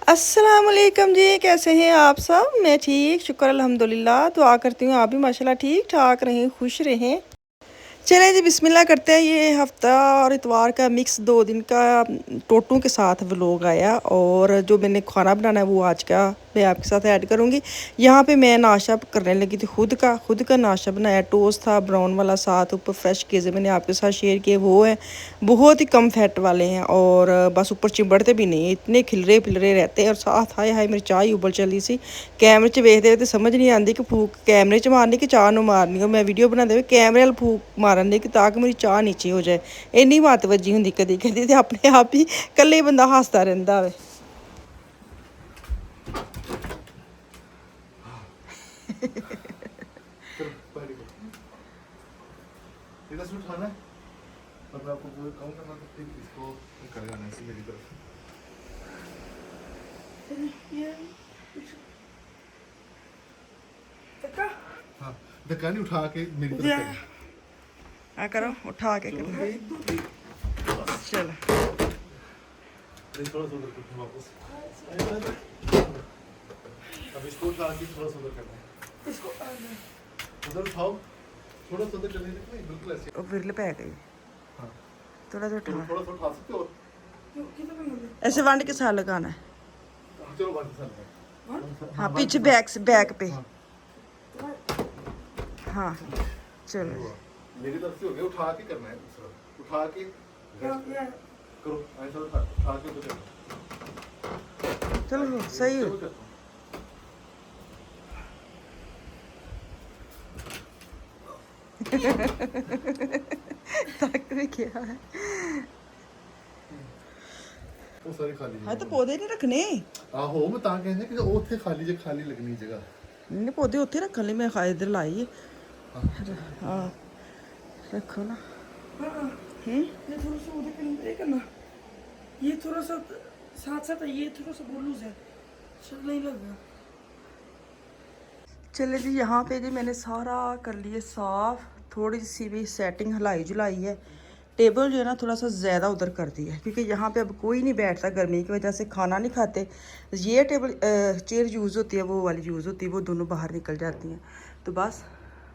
अस्सलाम वालेकुम जी। कैसे हैं आप सब? मैं ठीक, शुक्र अल्हम्दुलिल्लाह। दुआ करती हूँ आप भी माशाल्लाह ठीक ठाक रहें, खुश रहें। चलें जी, बिस्मिल्लाह करते हैं। ये हफ्ता और इतवार का मिक्स 2 दिन का टोटू के साथ व्लॉग आया, और जो मैंने खाना बनाना है वो आज का मैं आपके साथ ऐड करूँगी। यहाँ पे मैं नाश्ता करने लगी थी, खुद का नाश्ता बनाया। टोस्ट था ब्राउन वाला, साथ ऊपर फ्रेश केज़े मैंने आपके साथ शेयर किए, वो है बहुत ही कम फैट वाले हैं, और बस ऊपर चिंबड़ते भी नहीं, इतने खिलरे फिलरे रहते हैं। और साथ हाय हाय मेरी चाह ही उबल चली सी। कैमरे च वेखदे ते समझ नहीं आती कि फूक कैमरे च मारनी कि चाह नूं मारनी। और मैं वीडियो बनाते हुए कैमरे वाल फूक मारन दी कि ताकि मेरी चाह नीचे हो जाए। इन्नी मत वजी हुंदी कदी कदी ते अपने आप ही कल्ले बंदा हसदा रहिंदा वे। उठाना है और मैं आपको पूरा कहूँगा ना, तो फिर इसको कर जाना है मेरी तरफ। हाँ, धक्का नहीं उठा के मेरी तरफ करना। आ करो, उठा के करो। चलो थोड़ा सा उधर करना वापस। अब इसको उठा के थोड़ा सा उधर करना है। इसको उधर उठाओ, थोड़ा सा उधर चलने देना, बिल्कुल ऐसे। और विरल पै गई। हाँ, थोड़ा सा उठा, थोड़ा सा उठा सकते हो। ऐसे वंड के साथ लगाना है। चलो बाकी साल हाँ, पीछे बैक पे। हाँ चलो, मेरी तरफ से हो गया। उठा के करना है दूसरा, उठा के करो ऐसा, उठा के तो करना। चलो सही है। तक भी क्या है। ਉਹ ਸਾਰੇ ਖਾਲੀ हाँ तो पौधे नहीं रखने। ਆਹੋ ਮੈਂ ਤਾਂ ਕਹਿੰਦਾ ਕਿ ਉਹ ਉੱਥੇ ਖਾਲੀ ਜੇ ਖਾਲੀ ਲੱਗਣੀ ਜਗ੍ਹਾ। नहीं, पौधे उत्थे रखने लिए मैं इधर लाई है। हाँ रखो ना। ये थोड़ा सा उधर करना, ये थोड़ा सा साथ साथ है, ये थोड़ा सा बोलूज है, चल नहीं लगा। चले जी, यहाँ पे जी मैंने सारा कर लिए साफ। थोड़ी सी भी सेटिंग हिलाई जुलाई है। टेबल जो है ना थोड़ा सा ज़्यादा उधर कर दिया है, क्योंकि यहाँ पे अब कोई नहीं बैठता, गर्मी की वजह से खाना नहीं खाते। ये टेबल चेयर यूज़ होती है, वो वाली यूज़ होती है, वो दोनों बाहर निकल जाती हैं। तो बस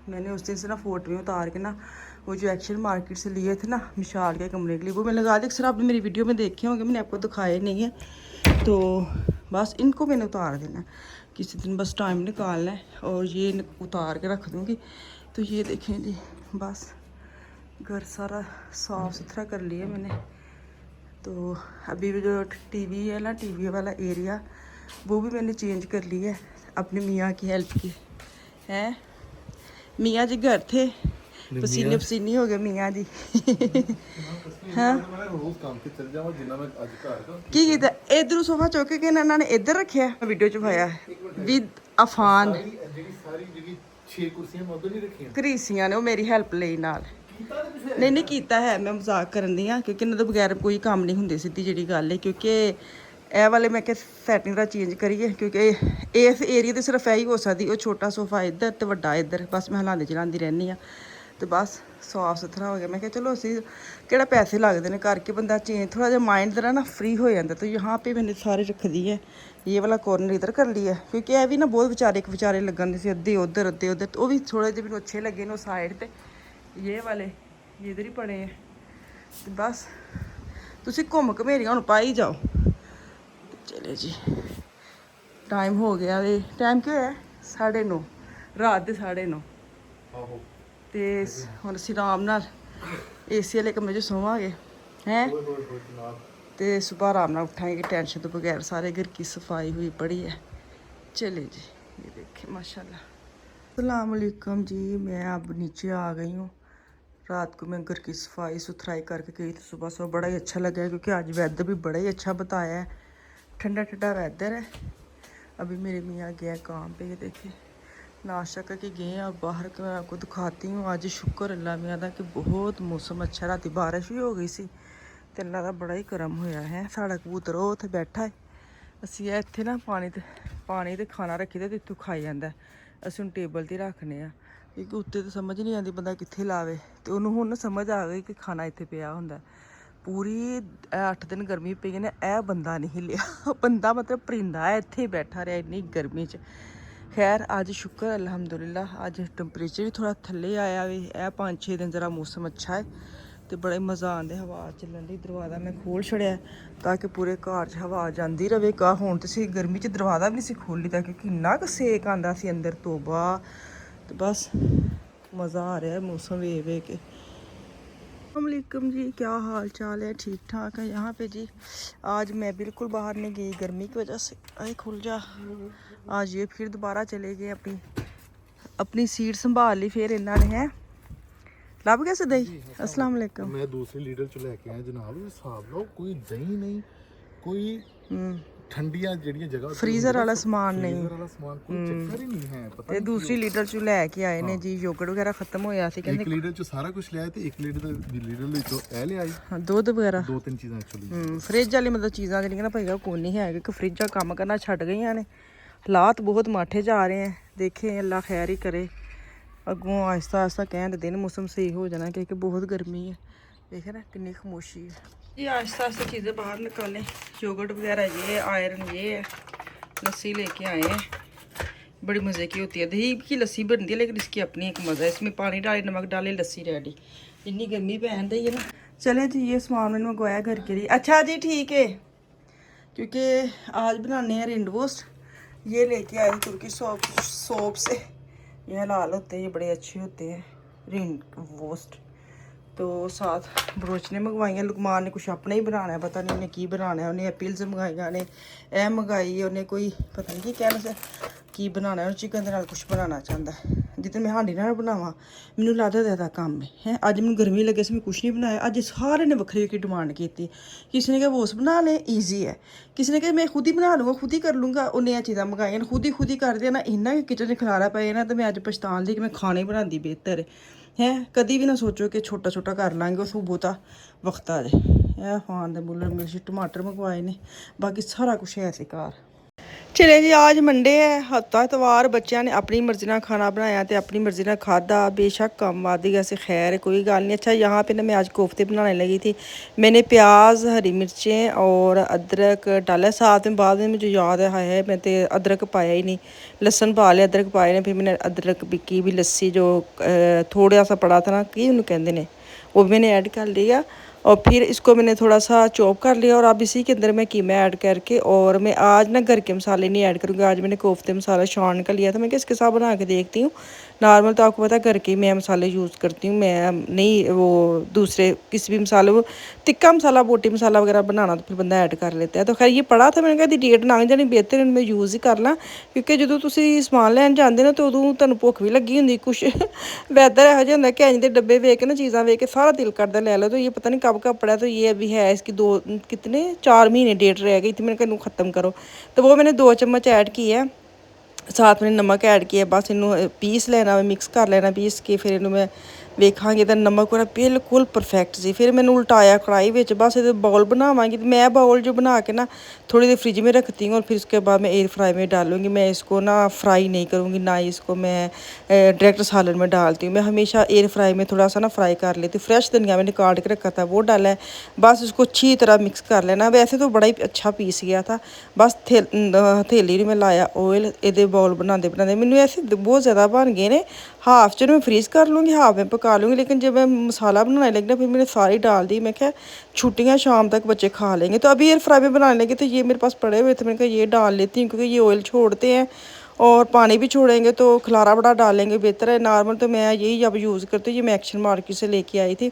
मैंने उस दिन से ना फोटो में उतार के ना वो जो एक्शन मार्केट से लिए थे ना मिशाल के कमरे के लिए, वो मैं लगा दी। अक्सर आपने मेरी वीडियो में देखे होंगे, मैंने आपको दिखाए नहीं है। तो बस इनको मैंने उतार देना है किसी दिन, बस टाइम निकालना है और ये उतार के रख दूँगी। तो ये देखें जी, बस घर सारा साफ़ सुथरा कर लिया मैंने। तो अभी जो टीवी है ना, टीवी वाला एरिया वो भी मैंने चेंज कर लिया है अपने मियाँ की हेल्प की है। मियाँ जी घर थे, पसीने पसीनी हो गए मियाँ जी। हाँ रोज काम ਤੇ ਚੱਲ ਜਾਵਾਂ ਜਿੰਨਾ ਮੈਂ ਅੱਜ ਘਰ ਦਾ की कीता, इधर सोफा चुक के इन्होंने इधर रखा वीडियो च पाया विद अफान। ਜਿਹੜੀ ਸਾਰੀ ਜਿਹੜੀ 6 ਕੁਰਸੀਆਂ ਮੈਂ ਉਧਰ ਨਹੀਂ ਰੱਖੀਆਂ। घरीसियां ने वो मेरी हेल्प ਲਈ ਨਾਲ। नहीं ਕੀਤਾ ਹੈ, मैं मजाक ਕਰਨ ਦੀ ਆ, ਕਿਉਂਕਿ ਇਹਨਾਂ ਤੋਂ ਬਗੈਰ ਕੋਈ ਕੰਮ ਨਹੀਂ ਹੁੰਦੇ, ਸਿੱਧੀ ਜਿਹੜੀ ਗੱਲ ਹੈ। ਕਿਉਂਕਿ ਇਹ ਵਾਲੇ ਮੈਂ ਕਿ ਸੈਟਿੰਗ ਦਾ ਚੇਂਜ ਕਰੀਏ, ਕਿਉਂਕਿ ਇਸ ਏਰੀਆ ਤੇ ਸਿਰਫ ਇਹੀ ਹੋ ਸਕਦੀ। ਉਹ ਛੋਟਾ ਸੋਫਾ ਇੱਧਰ ਤੇ ਵੱਡਾ ਇੱਧਰ, ਬਸ ਮੈਂ ਹਿਲਾਉਂਦੀ ਚਲਾਉਂਦੀ ਰਹਿੰਦੀ ਆ। ਤੇ ਬਸ ਸਾਫ ਸੁਥਰਾ ਹੋ ਗਿਆ। ਮੈਂ ਕਿਹਾ ਚਲੋ ਅਸੀਂ ਕਿਹੜਾ ਪੈਸੇ ਲੱਗਦੇ ਨੇ, ਕਰਕੇ ਬੰਦਾ ਚੇਂਜ ਥੋੜਾ ਜਿਹਾ ਮਾइंड जरा ना फ्री हो जाता। तो यहाँ पे मैंने सारे रख दी है। ये वाला कॉर्नर इधर कर लिया, क्योंकि ये भी ना बहुत बेचारे लगन से अद्धे उधर तो वो भी थोड़े ਜਿਹੇ ਮੈਨੂੰ अच्छे लगे ने साइड पे। ये वाले ये इधर ही पड़े हैं। तो बस तुसी घूम घमेरियां हुण पाई जाओ। चले जी, टाइम हो गया वे। टाइम क्या है? 9:30 रात के 9:30। ਆਹੋ ਤੇ ਹੁਣ ਅਸੀਂ ਆਰਾਮ ਨਾਲ ਏਸੀ ਵਾਲੇ ਕਮਰੇ 'ਚ ਸੋਵਾਂਗੇ हैं। ਹੋਏ ਜਨਾਬ। तो सुबह आराम ਨਾਲ उठाएंगे, टेंशन तो बगैर। सारे घर की सफाई हुई पड़ी है। चले जी, ये देखें माशाल्लाह। अस्सलाम वालेकुम जी, मैं अब नीचे आ गई हूँ। रात को मैं घर की सफाई सुथराई करके गई थी। सुबह बड़ा ही अच्छा लगा है, क्योंकि आज वेदर भी बड़ा ही अच्छा बताया है, ठंडा ठंडा वेदर है। अभी मेरे मियाँ गए काम पे, ये देखे नाश्ता करके गए हैं। और बाहर का मैं आपको दिखाती हूँ। आज शुक्र अल्लाह मियाँ का कि बहुत मौसम अच्छा। रात बारिश भी हो गई सी, तो अल्लाह का बड़ा ही करम होया है। साढ़ा कबूतर वो उत्थे बैठा है। असी इत्थे ना पानी ते खाना रखी ते इत्थों खाई जाता है। असीं हुण टेबल ते रखने आ, क्योंकि उत्ते तो समझ नहीं आती बंदा कित्थे लावे। तो उन्होंने हुण समझ आ गई कि खाना इत्थे पिया हुंदा। ਪੂਰੀ 8 ਦਿਨ ਗਰਮੀ ਪਈ ਨੇ, ਇਹ ਬੰਦਾ ਨਹੀਂ ਹਿੱਲਿਆ। ਬੰਦਾ ਮਤਲਬ ਪਰਿੰਦਾ ਹੈ, ਇੱਥੇ ਹੀ ਬੈਠਾ ਰਿਹਾ ਇੰਨੀ ਗਰਮੀ 'ਚ। ਖੈਰ ਅੱਜ ਸ਼ੁਕਰ ਅਲਹਮਦੁਲਿਲਾ, ਅੱਜ ਟੈਂਪਰੇਚਰ ਵੀ ਥੋੜਾ ਥੱਲੇ ਆਇਆ ਵੇ। ਇਹ 5-6 ਦਿਨ ਜ਼ਰਾ ਮੌਸਮ ਅੱਛਾ ਹੈ ਤੇ ਬੜੇ ਮਜ਼ਾ ਆਉਂਦੇ, ਹਵਾ ਚੱਲਣ ਦੀ। ਦਰਵਾਜ਼ਾ ਮੈਂ ਖੋਲ ਛੜਿਆ ਤਾਂ ਕਿ ਪੂਰੇ ਘਰ 'ਚ ਹਵਾ ਜਾਂਦੀ ਰਵੇ। ਕਾ ਹੁਣ ਤੁਸੀਂ ਗਰਮੀ 'ਚ ਦਰਵਾਜ਼ਾ ਵੀ ਨਹੀਂ ਸੀ ਖੋਲੀ ਤਾਂ, ਕਿਉਂਕਿ ਇੰਨਾ ਕੁ ਸੇਕ ਆਉਂਦਾ ਸੀ ਅੰਦਰ, ਤੋਬਾ। ਤੇ ਬਸ मज़ा आ रहा है मौसम वे के। अस्सलामुअलैकुम जी, क्या हाल चाल है? ठीक ठाक है यहाँ पे जी। आज मैं बिल्कुल बाहर नहीं गई गर्मी की वजह से। अरे खुल जा। आज ये फिर दोबारा चले गए, अपनी सीट संभाल ली फिर इन्होंने। है लब गया दही। अस्सलाम वालेकुम। मैं दूसरे लीडर चो लेके आया जनाब, हिसाब लो कोई दही नहीं, कोई ਠੰਡੀਆਂ ਜਿਹੜੀਆਂ ਜਗ੍ਹਾ ਫਰੀਜ਼ਰ ਵਾਲਾ ਸਮਾਨ ਨਹੀਂ, ਫਰੀਜ਼ਰ ਵਾਲਾ ਸਮਾਨ ਕੋਈ ਚੱਕਰ ਹੀ ਨਹੀਂ ਹੈ। ਪਤਾ ਤੇ ਦੂਸਰੀ ਲੀਟਰ ਚ ਲੈ ਕੇ ਆਏ ਨੇ ਜੀ। ਯੋਗਰਟ ਵਗੈਰਾ ਖਤਮ ਹੋਇਆ ਸੀ, ਕਹਿੰਦੇ ਇੱਕ ਲੀਟਰ ਚ ਸਾਰਾ ਕੁਝ ਲਿਆ ਤੇ ਇੱਕ ਲੀਟਰ ਵਿੱਚੋਂ ਇਹ ਲਿਆਈ। ਹਾਂ, ਦੁੱਧ ਵਗੈਰਾ 2-3 ਚੀਜ਼ਾਂ ਐਕਚੁਅਲੀ। ਫ੍ਰਿਜ ਵਾਲੀ ਮਤਲਬ ਚੀਜ਼ਾਂ ਜਿਹੜੀਆਂ ਨਾ ਭਾਈਆ ਕੋਈ ਨਹੀਂ ਹੈ, ਕਿ ਫ੍ਰਿਜਾਂ ਕੰਮ ਕਰਨਾ ਛੱਡ ਗਈਆਂ ਨੇ। ਹਾਲਾਤ ਬਹੁਤ ਮਾਠੇ ਜਾ ਰਹੇ हैं। देखे अल्लाह खैर ही करे। अगों आहिस्ता आहिस्ता कहते दिन मौसम सही हो जाना, क्योंकि बहुत गर्मी है। देखे ना कितनी खामोशी है जी। आहिस्ता आहिस्ता चीज़ें बाहर निकालें। योगर्ट वगैरह ये, आयरन ये है, लस्सी लेके आए हैं। बड़ी मज़े की होती है, दही की लस्सी बनती है, लेकिन इसकी अपनी एक मज़ा है। इसमें पानी डाले, नमक डाले, लस्सी रेडी। इतनी गर्मी पहन रही है ना। चले जी, ये सामान मैंने मंगवाया घर के लिए। अच्छा जी ठीक है, क्योंकि आज बनाने हैं रिंडवोस्ट। ये लेके आए तुर्की सोप से। ये हलाल होते हैं, ये बड़े अच्छे होते हैं रिंडवोस्ट। तो साथ बरोचने मंगवाई हैं। लुकमान ने कुछ अपना ही बनाना है, पता नहीं उन्हें की बनाना है। उन्हें एप्पल्स मंगाई ने, ए मंगाई, उन्हें कोई पता नहीं की कहना से की बनाना है। चिकन के नाल कुछ बनाना चाहता है। जितने मैं हांडी नाल बनावा मैनू लगदा ज़्यादा काम है। अज मैनू गर्मी लगे से मैं कुछ नहीं बनाया। अज सारे ने वक्री की डिमांड की। किसी ने कहा वोस बना ले, ईजी है। किसी ने कहा मैं खुद ही बना लूँगा, खुद ही कर लूँगा। उन्हें चीज़ां मंगाई खुद ही कर दिया ना। इन्ना किचन च खलारा पे ना, तो मैं अज पछतान दी कि मैं खाने बनाती बेहतर है। कभी भी ना सोचो कि छोटा छोटा कर लाँगे, उस बहुता वक्त आ जाए। फान दे बुल्लर मिर्च टमाटर मंगवाए ने, बाकी सारा कुछ है इस घर। चले जी, आज मंडे है, हफ्ता इतवार। बच्चों ने अपनी मर्जी ना खाना बनाया तो अपनी मर्जी ना खादा। बेशक कम आदि वैसे खैर कोई गल नहीं। अच्छा, यहाँ पे ना मैं आज कोफ्ते बनाने लगी थी। मैंने प्याज, हरी मिर्चें और अदरक डाला साथ में। बाद में मुझे याद है मैं तो अदरक पाया ही नहीं, लहसुन पा लिया, अदरक पाए ने। फिर मैंने अदरक की भी लस्सी जो थोड़ा सा पड़ा था ना, कि उन्हें कहते हैं, वो भी मैंने ऐड कर लिया। और फिर इसको मैंने थोड़ा सा चॉप कर लिया। और अब इसी के अंदर मैं कीमा ऐड करके, और मैं आज ना घर के मसाले नहीं ऐड करूँगी। आज मैंने कोफ्ते मसाला छान कर लिया था। मैं किसके साथ बना के देखती हूँ। नॉर्मल तो आपको पता है घर के मैं मसाले यूज़ करती हूँ। मैं नहीं वो दूसरे किसी भी मसाले, वो तिक्का मसाला, बोटी मसाला वगैरह बनाना तो फिर बंदा ऐड कर लेता है। तो खैर ये पड़ा था, मैंने कहा डेट लंघ जानी, बेहतर मैं यूज़ ही कर ਲਾਂ। क्योंकि जो तुसी समान लैन जाते ना, तो उदों तुहानूं भुख भी लगी होंदी। कुछ वैदर ਇਹੋ ਜਿਹਾ ਹੁੰਦਾ कि इंज दे डब्बे वेख के ना, चीज़ां वेख के सारा दिल करता ले लो। तो ये पता नहीं कब का पड़ा। तो ये अभी है इसकी 4 महीने डेट रह गई थी। मैंने कहा ख़त्म करो। तो वो मैंने 2 चम्मच ऐड किया है। साथ में नमक ऐड किया। बस इनू पीस लेना, मिक्स कर लेना। पीस के फिर इनू मैं वेखांगी तो नमक वाला बिल्कुल परफेक्ट सी। फिर मैंने उल्टाया कढ़ाई में, बस ये बाउल बनावांगी। मैं बाउल जो बना के ना थोड़ी देर फ्रिज में रखती हूँ, और फिर उसके बाद मैं एयर फ्राई में डालूंगी। मैं इसको ना फ्राई नहीं करूँगी, ना इसको मैं डायरेक्ट सालन में डालती हूँ। मैं हमेशा एयर फ्राई में थोड़ा सा ना फ्राई कर लेती हूँ। फ्रेश धनिया मैंने काट के रखा था, वो डाला है। बस उसको अच्छी तरह मिक्स कर लेना। वैसे तो बड़ा ही अच्छा पीस गया था। बस हथेली में लाया ऑयल, ये बाउल बनाते बनाते मैंने ऐसे बहुत ज़्यादा बन गए ने। हाफ च मैं फ्रीज़ कर लूँगी, हाफ में पका लूँगी। लेकिन जब मैं मसाला बनाने लगी ना, फिर मैंने सारी डाल दी। मैं क्या छुट्टियाँ शाम तक बच्चे खा लेंगे। तो अभी एयर फ्राई में बनाने लगे तो ये मेरे पास पड़े हुए थे। मैंने कहा ये डाल लेती हूँ, क्योंकि ये ऑयल छोड़ते हैं और पानी भी छोड़ेंगे तो खलारा बड़ा डालेंगे, बेहतर है। नॉर्मल तो मैं यही अब यूज़ करती हूँ। ये मैं एक्शन मार्केट से लेके आई थी।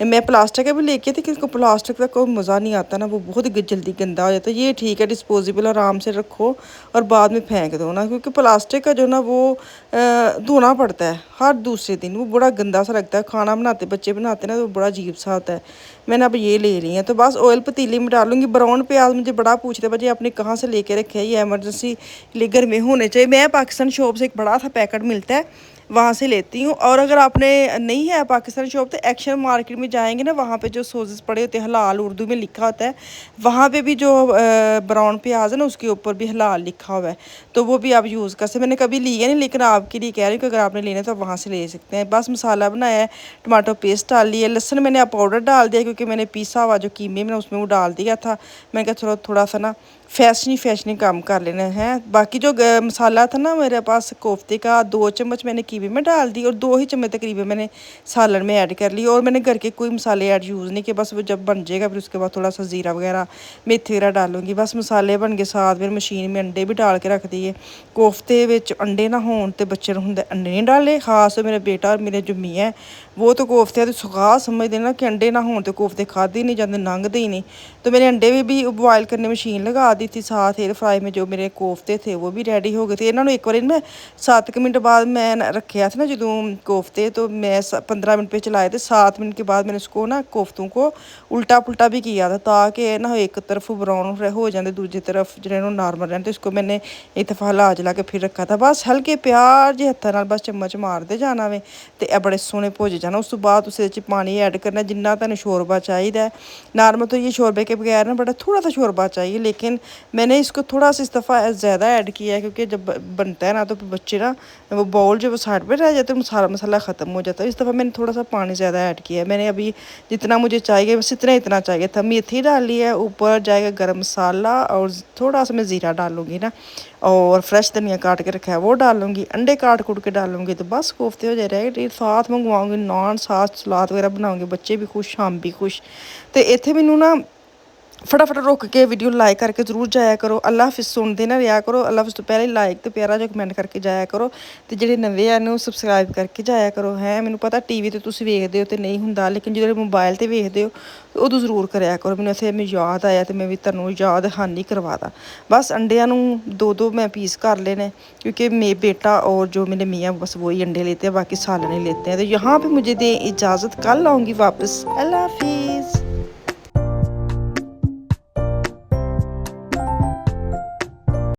मैं प्लास्टिक का भी लेके आई थी, क्योंकि प्लास्टिक का कोई मज़ा नहीं आता ना, वो बहुत जल्दी गंदा हो जाता है। ये ठीक है, डिस्पोजेबल आराम से रखो और बाद में फेंक दो ना, क्योंकि प्लास्टिक का जो ना वो धोना पड़ता है हर दूसरे दिन। वो बड़ा गंदा सा लगता है। खाना बनाते बच्चे बनाते ना, तो बड़ा अजीब सा होता है। मैंने अब ये ले ली है। तो बस ऑयल पतीली में डालूंगी। ब्राउन प्याज मुझे बड़ा पूछते बच्चे आपने कहाँ से लेके रखे हैं, ये एमरजेंसी लिए घर में होने चाहिए। मैं पाकिस्तान शॉप से एक बड़ा सा पैकेट मिलता है, वहाँ से लेती हूँ। और अगर आपने नहीं है पाकिस्तानी शॉप तो एक्शन मार्केट में जाएंगे ना, वहाँ पे जो सोसेस पड़े होते हैं हलाल उर्दू में लिखा होता है, वहाँ पे भी जो ब्राउन प्याज है ना उसके ऊपर भी हलाल लिखा हुआ है, तो वो भी आप यूज़ कर सकते। मैंने कभी लिया नहीं, लेकिन आपके लिए कह रही हूँ कि अगर आपने लेना है तो वहाँ से ले सकते हैं। बस मसाला बनाया है, टमाटो पेस्ट डाल लिया, लहसुन मैंने अब पाउडर डाल दिया क्योंकि मैंने पीसा हुआ जो कीमे में उसमें वो डाल दिया था। मैंने कहा चलो थोड़ा सा ना फैशनी काम कर लेना है। बाकी जो मसाला था ना मेरे पास कोफ्ते का, 2 चम्मच मैंने कीमे में डाल दी और 2 ही चम्मच तकरीबन मैंने सालन में ऐड कर ली। और मैंने घर के कोई मसाले ऐड यूज़ नहीं किए, बस वो जब बन जाएगा फिर उसके बाद थोड़ा सा ज़ीरा वगैरह मेथी वगैरह डालूंगी। बस मसाले बन के साथ फिर मशीन में अंडे भी डाल के रख दिए। कोफ्ते विच अंडे ना होन ते बच्चे होंगे अंडे नहीं डाले, खास मेरे बेटा और मेरे जो मियाँ है वो तो कोफ्ते की सुखा समझते ना कि अंडे ना होन तो कोफ्ते खाते ही नहीं जाते, लंघते ही नहीं। तो मैंने अंडे भी बॉयल करने मशीन लगा दी थी, साथ एयर फ्राई में जो मेरे कोफ्ते थे वो भी रेडी हो गए थे। इन्होंने एक बार मैं 7 मिनट बाद मैं रखे थे ना जो कोफ्ते, तो मैं 15 मिनट पे चलाए थे। 7 मिनट के बाद मैंने उसको ना कोफ्तों को उल्टा पुल्टा भी किया था ताकि ना एक तरफ ब्राउन हो जाते, दूसरी तरफ जो नॉर्मल रहते। इसको मैंने एक दफ़ा हिला जला के फिर रखा था। बस हल्के प्यार जे हत्था नाल बस चम्मच मारते जाना वे ते बड़े सोहने भुज जाना। उस तो बाद उस पानी ऐड करना जिन्ना तुहानूं शोरबा चाहिए। नॉर्मल तो ये शोरबे के बगैर ना बड़ा थोड़ा सा शोरबा चाहिए, लेकिन मैंने इसको थोड़ा सा इस दफ़ा ज़्यादा ऐड किया है क्योंकि जब बनता है ना तो बच्चे ना वो बाउल जो साइड पे रह जाते हैं, सारा मसाला ख़त्म हो जाता है। इस दफ़ा मैंने थोड़ा सा पानी ज़्यादा ऐड किया है। मैंने अभी जितना मुझे चाहिए बस इतना चाहिए था। मेथी डाल ली है, ऊपर जाएगा गरम मसाला और थोड़ा सा मैं ज़ीरा डालूँगी ना, और फ्रेश धनिया काट के रखा है वो डालूँगी, अंडे काट के डालूँगी, तो बस कोफ्ते हो जाए। साथ मंगवाऊँगी नान, साथ सलाद वगैरह बनाऊँगी, बच्चे भी खुश, हम भी खुश। तो इत्थे मैनू ना फटाफट रुक के वीडियो लाइक करके जरूर जाया करो। अल्लाह हाफिज़ सुनते ना रहा करो। अल्लाह हाफिज़ तो पहले लाइक तो प्यारा जो कमेंट करके जाया करो, तो ਜਿਹੜੇ ਨਵੇਂ ਆ ਨੂੰ ਸਬਸਕ੍ਰਾਈਬ ਕਰਕੇ ਜਾਇਆ ਕਰੋ। ਹੈ ਮੈਨੂੰ ਪਤਾ ਟੀਵੀ ਤੇ ਤੁਸੀਂ ਵੇਖਦੇ ਹੋ ਤੇ ਨਹੀਂ ਹੁੰਦਾ, ਲੇਕਿਨ ਜਿਹੜੇ ਮੋਬਾਈਲ ਤੇ ਵੇਖਦੇ ਹੋ ਉਦੋਂ ਜ਼ਰੂਰ ਕਰਿਆ ਕਰੋ। ਮੈਨੂੰ ਇੱਥੇ ਮੈਨੂੰ ਯਾਦ ਆਇਆ ਤੇ ਮੈਂ ਵੀ ਤੁਹਾਨੂੰ ਯਾਦ ਹਾਨੀ ਕਰਵਾਦਾ। बस अंडिया नू 2 मैं पीस कर लेने क्योंकि मेरे बेटा और जो मेरे मियाँ बस वही अंडे लेते हैं, बाकी सालन ही लेते हैं। तो यहाँ पे मुझे दे इजाज़त, कल आऊँगी वापस। अल्लाह हाफिज़।